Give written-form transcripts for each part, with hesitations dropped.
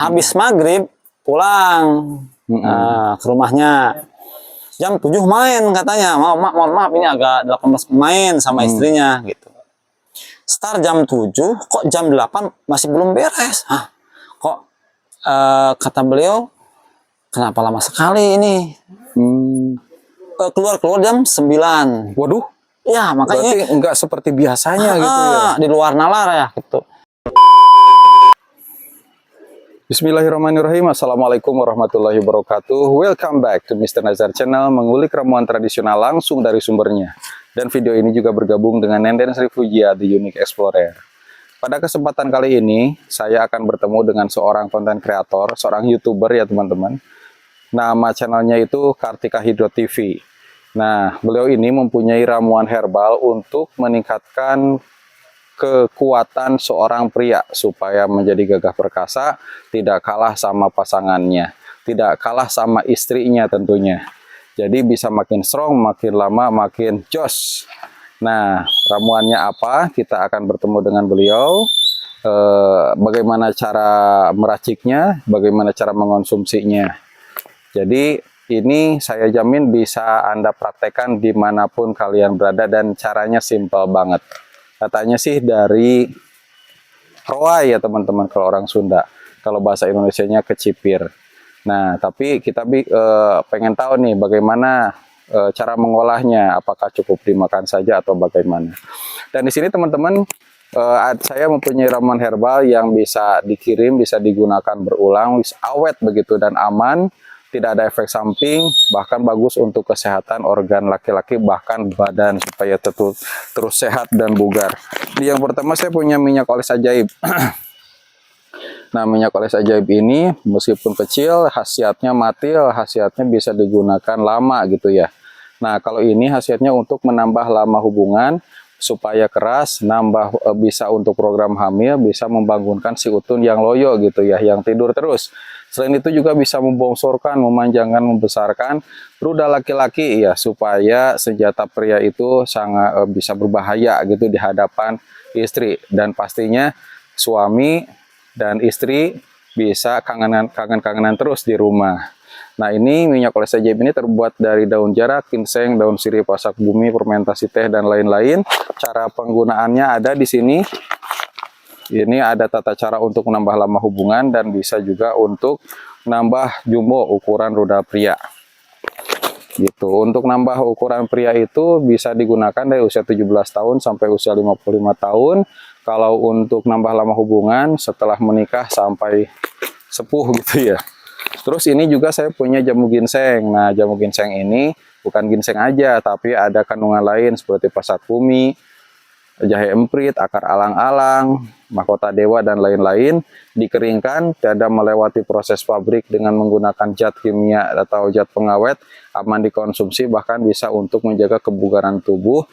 Habis maghrib pulang ke rumahnya. Jam 7 main katanya. Mohon maaf ini agak 18 main sama istrinya gitu. Start jam 7, kok jam 8 masih belum beres. Kok kata beliau, kenapa lama sekali ini? Keluar jam 9. Waduh. Ya, makanya berarti enggak seperti biasanya gitu ya. Di luar nalar ya gitu. Bismillahirrahmanirrahim. Assalamualaikum warahmatullahi wabarakatuh. Welcome back to Mr. Nazar Channel, mengulik ramuan tradisional langsung dari sumbernya. Dan video ini juga bergabung dengan Nenden Sri Fujia, The Unique Explorer. Pada kesempatan kali ini, saya akan bertemu dengan seorang konten kreator, seorang YouTuber ya teman-teman. Nama channelnya itu Kartika Hydro TV. Nah, beliau ini mempunyai ramuan herbal untuk meningkatkan kekuatan seorang pria supaya menjadi gagah perkasa, tidak kalah sama pasangannya, tidak kalah sama istrinya tentunya. Jadi bisa makin strong, makin lama makin jos. Nah, ramuannya apa? Kita akan bertemu dengan beliau. Bagaimana cara meraciknya, bagaimana cara mengonsumsinya. Jadi ini saya jamin bisa Anda praktekkan dimanapun kalian berada dan caranya simple banget. Katanya sih dari roa ya teman-teman kalau orang Sunda. Kalau bahasa Indonesianya kecipir. Nah, tapi kita pengen tahu nih bagaimana cara mengolahnya. Apakah cukup dimakan saja atau bagaimana. Dan di sini teman-teman saya mempunyai ramuan herbal yang bisa dikirim, bisa digunakan berulang, awet begitu dan aman. Tidak ada efek samping, bahkan bagus untuk kesehatan organ laki-laki, bahkan badan supaya terus sehat dan bugar. Yang pertama saya punya minyak oles ajaib. Nah, minyak oles ajaib ini meskipun kecil, khasiatnya matil, khasiatnya bisa digunakan lama gitu ya. Nah, kalau ini khasiatnya untuk menambah lama hubungan, supaya keras, bisa untuk program hamil, bisa membangunkan si utun yang loyo gitu ya, yang tidur terus. Selain itu juga bisa membongsorkan, memanjangkan, membesarkan ruda laki-laki ya, supaya senjata pria itu sangat bisa berbahaya gitu di hadapan istri, dan pastinya suami dan istri bisa kangen-kangenan terus di rumah. Nah, ini minyak oles ajaib ini terbuat dari daun jarak, ginseng, daun sirih, pasak bumi, fermentasi teh dan lain-lain. Cara penggunaannya ada di sini. Ini ada tata cara untuk menambah lama hubungan dan bisa juga untuk nambah jumbo ukuran ruda pria. Gitu. Untuk nambah ukuran pria itu bisa digunakan dari usia 17 tahun sampai usia 55 tahun. Kalau untuk nambah lama hubungan setelah menikah sampai sepuh gitu ya. Terus ini juga saya punya jamu ginseng. Nah, jamu ginseng ini bukan ginseng aja, tapi ada kandungan lain seperti pasak bumi, jahe emprit, akar alang-alang, mahkota dewa, dan lain-lain. Dikeringkan, tidak melewati proses pabrik dengan menggunakan zat kimia atau zat pengawet, aman dikonsumsi, bahkan bisa untuk menjaga kebugaran tubuh,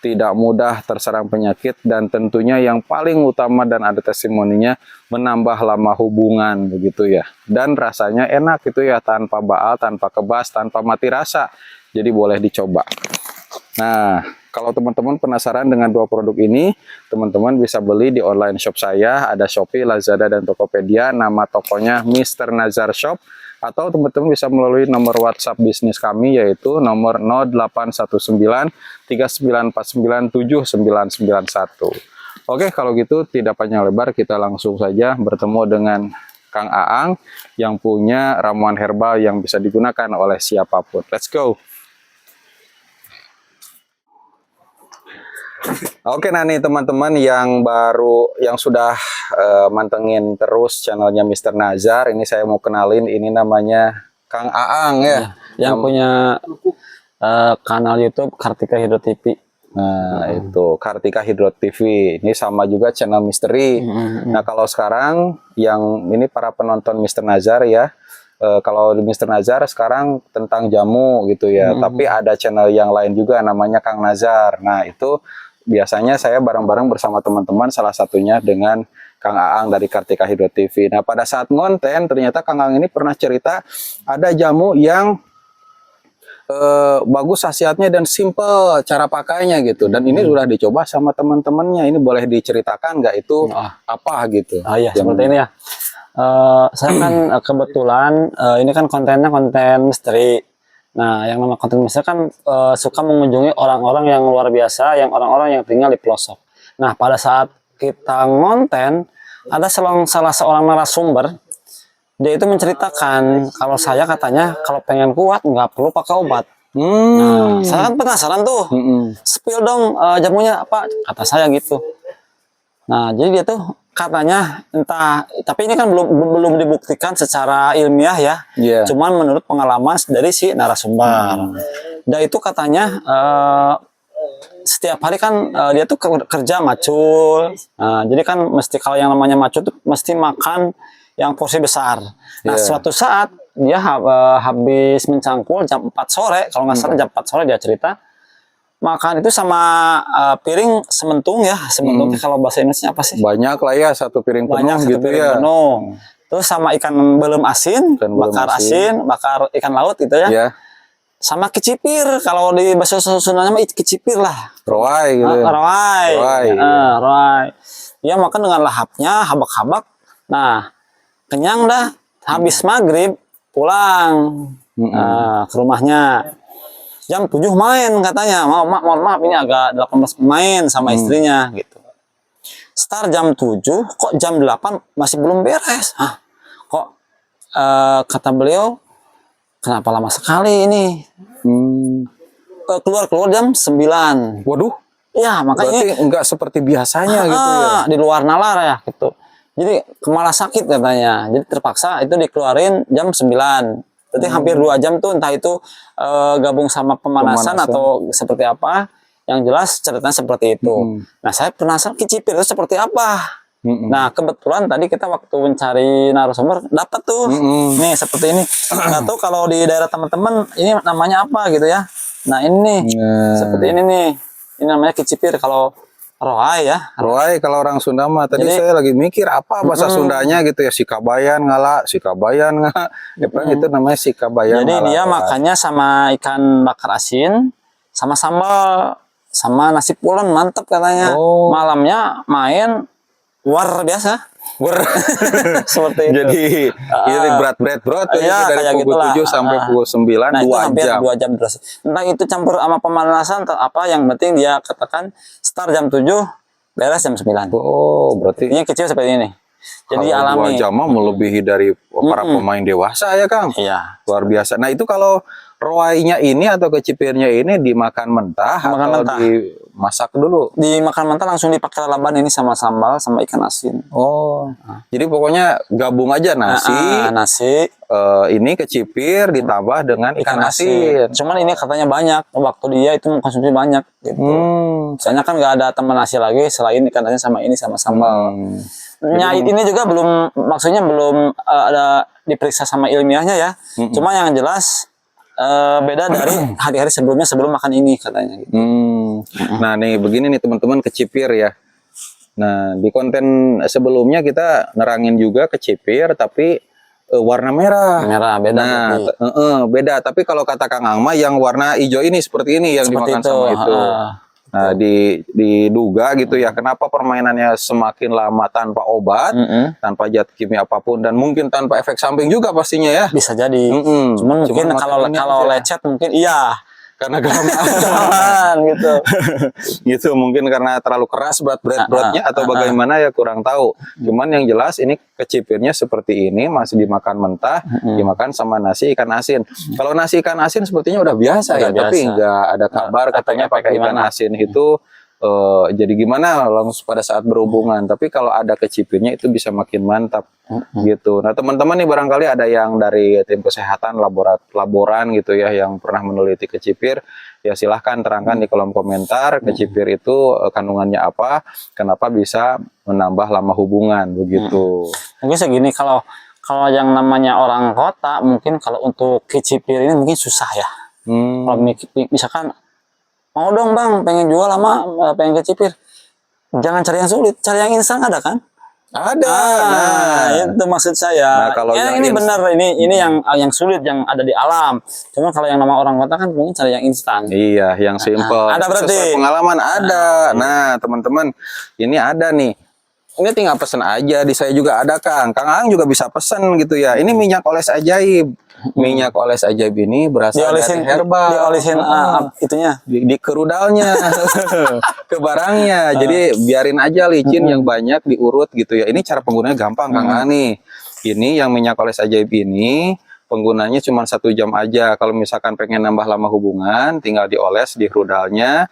tidak mudah terserang penyakit, dan tentunya yang paling utama dan ada testimoninya, menambah lama hubungan begitu ya. Dan rasanya enak gitu ya, tanpa baal, tanpa kebas, tanpa mati rasa. Jadi boleh dicoba. Nah, kalau teman-teman penasaran dengan dua produk ini, teman-teman bisa beli di online shop saya, ada Shopee, Lazada, dan Tokopedia. Nama tokonya Mr. Nazar Shop. Atau teman-teman bisa melalui nomor WhatsApp bisnis kami, yaitu nomor 0819 3949 7991. Oke, kalau gitu tidak panjang lebar, kita langsung saja bertemu dengan Kang Aang yang punya ramuan herbal yang bisa digunakan oleh siapapun. Let's go! Oke, nah nih teman-teman yang sudah mantengin terus channelnya Mr. Nazar, ini saya mau kenalin, ini namanya Kang Aang ya, yang punya kanal YouTube Kartika Hydro TV. Nah, itu Kartika Hydro TV. Ini sama juga channel misteri. Nah, kalau sekarang yang ini para penonton Mr. Nazar ya, kalau di Mr. Nazar sekarang tentang jamu gitu ya, tapi ada channel yang lain juga namanya Kang Nazar. Nah, itu biasanya saya bareng-bareng bersama teman-teman, salah satunya dengan Kang Aang dari Kartika Hydro TV. Nah, pada saat ngonten ternyata Kang Aang ini pernah cerita ada jamu yang bagus khasiatnya dan simple cara pakainya gitu. Dan ini sudah dicoba sama teman-temannya. Ini boleh diceritakan nggak itu apa gitu? Oh iya, seperti ini ya. Saya kan kebetulan ini kan kontennya konten misteri. Nah, yang nama konten misteri kan suka mengunjungi orang-orang yang luar biasa, yang orang-orang yang tinggal di pelosok. Nah, pada saat kita ngonten, ada salah seorang narasumber, dia itu menceritakan kalau saya katanya kalau pengen kuat nggak perlu pakai obat. Nah, saya kan penasaran tuh, spill dong jamunya apa, kata saya gitu. Nah, jadi dia tuh katanya entah, tapi ini kan belum dibuktikan secara ilmiah ya. Yeah. Cuman menurut pengalaman dari si narasumber. Dan itu katanya setiap hari kan dia tuh kerja macul. Nah, jadi kan mesti kalau yang namanya macul tuh mesti makan yang porsi besar. Nah, suatu saat dia habis mencangkul jam 4 sore, kalau nggak salah jam 4 sore dia cerita, makan itu sama piring sementung ya, sementung kalau bahasa Indonesia apa sih? Banyak lah ya, satu piring penuh Banyak gitu piring ya. penuh. Terus sama ikan belum asin, bakar asin, bakar ikan laut gitu ya. Yeah. Sama kecipir, kalau di bahasa Sundanya mah kecipir lah. Roai gitu. Roai. Roai. Dia makan dengan lahapnya, habak-habak. Nah, kenyang dah. Habis maghrib pulang ke rumahnya. Jam 7 main katanya. Mohon maaf ini agak 18 main sama istrinya gitu. Start jam 7, kok jam 8 masih belum beres. Hah, kok kata beliau, kenapa lama sekali ini? Keluar jam 9. Waduh. Ya, makanya berarti enggak seperti biasanya gitu ya. Di luar nalar ya gitu. Jadi malah sakit katanya. Jadi terpaksa itu dikeluarin jam 9. Berarti hampir 2 jam tuh, entah itu gabung sama pemanasan atau seperti apa. Yang jelas ceritanya seperti itu. Nah, saya penasaran kicipir itu seperti apa. Nah, kebetulan tadi kita waktu mencari narasumber dapat tuh. Nih seperti ini. Nggak tahu kalau di daerah teman-teman ini namanya apa gitu ya. Nah, ini nih. Seperti ini nih. Ini namanya kicipir kalau roai ya. Roai kalau orang Sunda mah. Tadi saya lagi mikir apa bahasa Sundanya gitu ya. Sikabayan ngala, sikabayan ngala. Itu namanya sikabayan. Jadi ngala, dia makannya sama ikan bakar asin, sama sambal, sama nasi pulen, mantep katanya. Malamnya main war biasa. Seperti itu. Jadi ini berat ya, dari pukul 7 sampai pukul 9, nah, 2 jam. 2 jam terus. Entah itu campur sama pemanasan atau apa, yang penting dia katakan start jam 7, beres jam 9. Oh, berarti ini kecil seperti ini. Jadi alami. 2 jam melebihi dari para pemain dewasa ya, Kang? Iya. Luar biasa. Nah, itu kalau roainya ini atau kecipirnya ini dimakan mentah atau dimasak dulu? Dimakan mentah, langsung dipakai lalaban ini sama sambal sama ikan asin. Oh. Jadi pokoknya gabung aja nasi. Ini kecipir ditambah dengan ikan asin. Cuman ini katanya banyak. Waktu dia itu mengkonsumsi banyak gitu. Soalnya kan nggak ada teman nasi lagi selain ikan asin sama ini sama sambal. Ini juga maksudnya belum ada diperiksa sama ilmiahnya ya. Cuma yang jelas beda dari hari-hari sebelumnya sebelum makan ini katanya gitu. Nah, nih begini nih teman-teman, kecipir ya. Nah, di konten sebelumnya kita nerangin juga kecipir tapi warna merah. Beda. Nah, beda. Tapi kalau kata Kang Angma yang warna hijau ini seperti ini yang dimakan sama itu. Nah, diduga gitu ya, kenapa permainannya semakin lama tanpa obat, tanpa zat kimia apapun, dan mungkin tanpa efek samping juga pastinya ya. Bisa jadi. Cuman mungkin kalau lecet mungkin iya. Karena kelamaan gitu. Gitu mungkin karena terlalu keras beratnya atau bagaimana ya kurang tahu. Cuman yang jelas ini kecipirnya seperti ini masih dimakan mentah, dimakan sama nasi ikan asin. Kalau nasi ikan asin sepertinya udah biasa ya, tapi nggak ada kabar katanya pakai ikan asin itu jadi gimana langsung pada saat berhubungan. Tapi kalau ada kecipirnya itu bisa makin mantap gitu. Nah, teman-teman nih barangkali ada yang dari tim kesehatan laboran gitu ya yang pernah meneliti kecipir, ya silahkan terangkan di kolom komentar kecipir itu kandungannya apa, kenapa bisa menambah lama hubungan begitu. Mungkin segini, kalau yang namanya orang kota mungkin kalau untuk kecipir ini mungkin susah ya. Kalau misalkan mau dong bang, pengen jual lama, pengen kecipir, jangan cari yang sulit, cari yang instan, ada kan? Ada. Nah, itu maksud saya. Nah, kalau ya, ini benar, ini yang sulit, yang ada di alam. Cuma kalau yang nama orang kota kan mungkin cari yang instan. Iya, yang simple. Ada berarti. Sesuai pengalaman ada. Nah, teman-teman, ini ada nih. Ini tinggal pesen aja, di saya juga ada Kang. Kang Aang juga bisa pesen gitu ya. Ini minyak oles ajaib. Minyak oles ajaib ini berasal Diolesin dari herbal. diolesin itunya. Di kerudalnya, ke barangnya. Jadi biarin aja licin yang banyak diurut gitu ya. Ini cara penggunanya gampang Kang Aang nih. Ini yang minyak oles ajaib ini penggunanya cuma 1 jam aja. Kalau misalkan pengen nambah lama hubungan, tinggal dioles di rudalnya,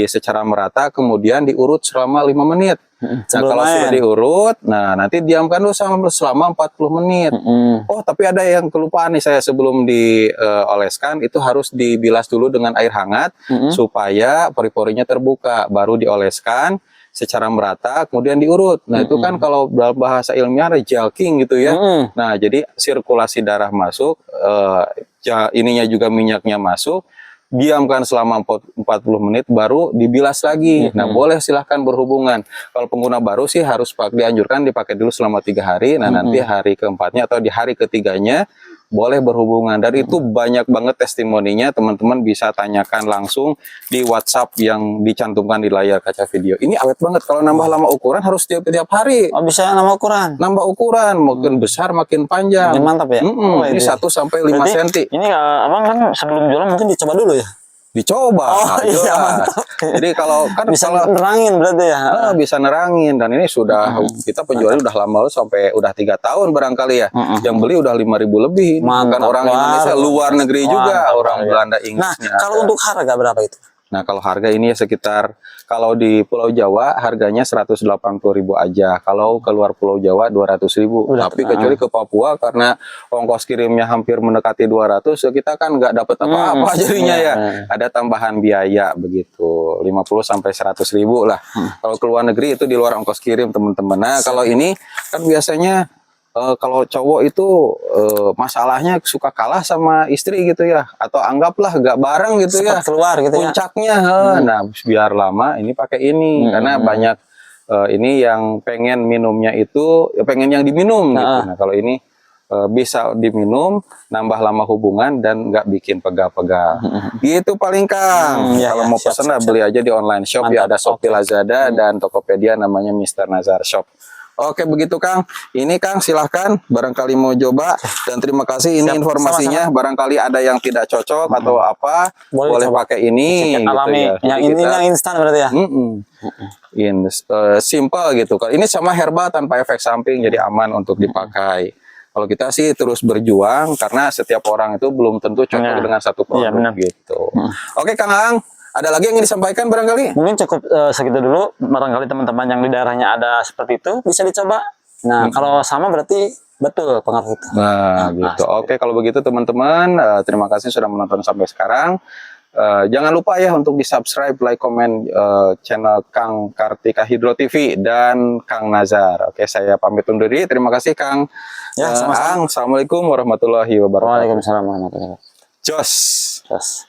secara merata, kemudian diurut selama 5 menit. Nah, kalau sudah diurut, nah nanti diamkan dulu selama 40 menit. Oh, tapi ada yang kelupaan nih saya sebelum dioleskan, itu harus dibilas dulu dengan air hangat supaya pori-porinya terbuka, baru dioleskan secara merata, kemudian diurut. Nah, itu kan kalau dalam bahasa ilmiah ada jalking gitu ya. Nah, jadi sirkulasi darah masuk, ininya juga minyaknya masuk, diamkan selama 40 menit, baru dibilas lagi. Nah, boleh silahkan berhubungan. Kalau pengguna baru sih harus dianjurkan dipakai dulu selama 3 hari. Nah, nanti hari keempatnya atau di hari ketiganya boleh berhubungan. Dan itu banyak banget testimoninya, teman-teman bisa tanyakan langsung di WhatsApp yang dicantumkan di layar kaca video. Ini awet banget. Kalau nambah lama ukuran harus tiap hari. Oh, bisa nambah ukuran. Nambah ukuran, makin besar makin panjang. Makin mantap ya. Ini 1 sampai 5 cm. Ini abang kan sebelum jualan mungkin dicoba dulu ya. Dicoba. Oh iya, mantap. Jadi kalau kan bisa nerangin berarti ya. Bisa nerangin, dan ini sudah kita penjualnya udah lama loh, sampai udah 3 tahun barangkali ya. Yang beli udah 5.000 lebih. Bukan orang Indonesia, luar negeri juga, orang Belanda, Inggrisnya. Nah, kalau untuk harga berapa itu? Nah, kalau harga ini ya sekitar, kalau di Pulau Jawa harganya 180.000 aja. Kalau keluar Pulau Jawa 200.000. Tapi kecuali ke Papua karena ongkos kirimnya hampir mendekati 200, kita kan nggak dapat apa-apa jadinya ya. Ada tambahan biaya begitu, 50 sampai 100.000 lah. Kalau keluar negeri itu di luar ongkos kirim teman-teman. Nah, kalau ini kan biasanya kalau cowok itu masalahnya suka kalah sama istri gitu ya, atau anggaplah gak bareng gitu ya, keluar gitu puncaknya nah biar lama ini pakai ini karena banyak ini yang pengen minumnya itu ya pengen yang diminum gitu. Nah, kalau ini bisa diminum, nambah lama hubungan dan nggak bikin pegal-pegal. Gitu paling Kang. Kalau mau pesen beli aja di online shop. Ya ada Shopee, Lazada, dan Tokopedia namanya Mr. Nazar Shop. Oke, begitu Kang. Ini Kang silahkan barangkali mau coba, dan terima kasih ini informasinya. Barangkali ada yang tidak cocok atau apa, boleh pakai ini gitu alami. ya. Yang ini yang instan berarti ya. Simple gitu. Ini sama herbal tanpa efek samping, jadi aman untuk dipakai. Kalau kita sih terus berjuang karena setiap orang itu belum tentu cocok dengan satu produk gitu. Oke Kang Aang. Ada lagi yang ingin disampaikan barangkali? Mungkin cukup segitu dulu. Barangkali teman-teman yang di daerahnya ada seperti itu bisa dicoba. Nah, kalau sama berarti betul pengaruh itu. Nah, gitu. Oke, kalau begitu teman-teman, terima kasih sudah menonton sampai sekarang. Jangan lupa ya untuk di-subscribe, like, komen channel Kang Kartika Hydro TV dan Kang Nazar. Oke, saya pamit undur diri. Terima kasih Kang. Ya, sama-sama. Assalamualaikum warahmatullahi wabarakatuh. Waalaikumsalam warahmatullahi wabarakatuh. Jos. Jos.